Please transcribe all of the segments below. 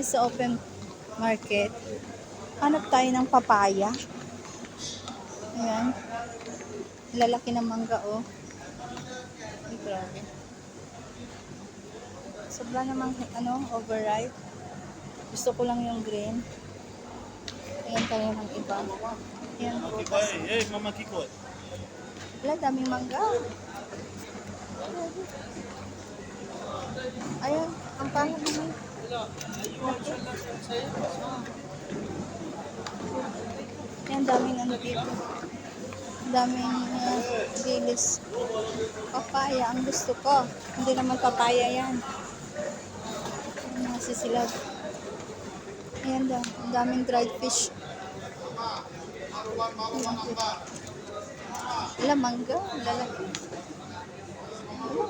tayo sa open market. Hanap tayo ng papaya. Ayan. Lalaki ng mangga, oh. Ay, grabe. Sobra namang, overripe. Gusto ko lang yung green. Ayan tayo ng iba. Ayan, prutas. Hey, Mama Kiko. Wala, daming mangga. Ayan, ang pangit naman. Ayan, daming ano dito. Daming dilis. Papaya, ang gusto ko. Hindi naman papaya yan. Ayan, mga sisilab. Ayan daw, ang daming dried fish. Wala, mangga, lalaki.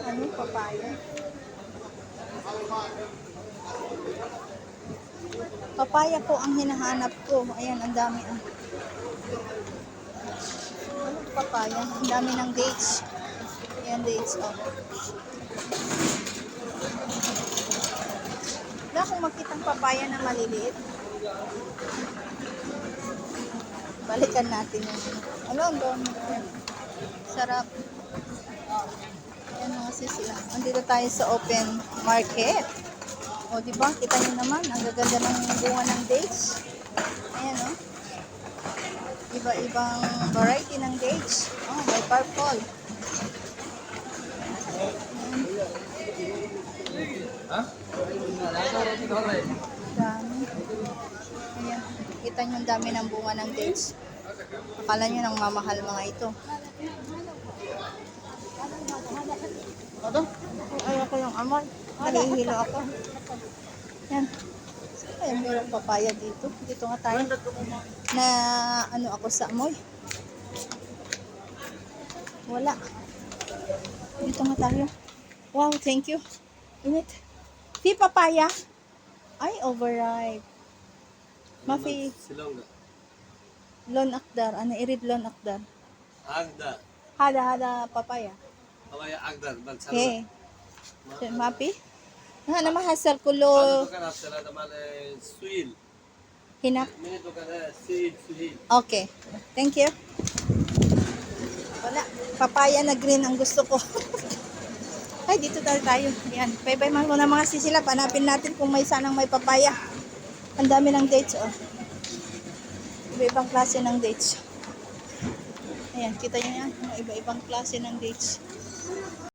Ano, papaya. Papaya po ang hinahanap ko. Ayan, ang dami. Ano, papaya. Ang dami ng dates. Ayan, dates. Oh. Wala akong makitang papaya na maliliit. Balikan natin yung ano, ang dami. Sarap. Ayan mga sisila. Andito tayo sa open market. O, diba? Kita nyo naman. Ang gaganda ng bunga ng dates. Ayan, o. Iba-ibang variety ng dates. Oh, may purple. Dami. Ayan. Kita nyo ang dami ng bunga ng dates. Akala nyo nang mamahal mga ito. Ano? Ayoko yung amoy. Nahihilo ako. Yan. Ay, mayroong papaya dito. Dito nga tayo. Na ano ako sa amoy. Wala. Dito nga tayo. Wow, thank you. Init. Di papaya. Ay, overripe. Mafi. Silongga. Lon akdar. Ano, irid lon akdar. Agdar. Hada papaya. Papaya agdar. Okay. Mapi? Ano mahasal kulo Dukkan sila naman suil. hinak. Mini dukkan suil. Okay. Thank you. Wala. Papaya na green ang gusto ko. Ay, dito tayo. Yan. Bye-bye muna mga sisilap. Hanapin natin kung may sanang may papaya. Ang dami ng dates, oh. Iba-ibang klase ng dates. Ayan, kita nyo yan. Iba-ibang klase ng dates.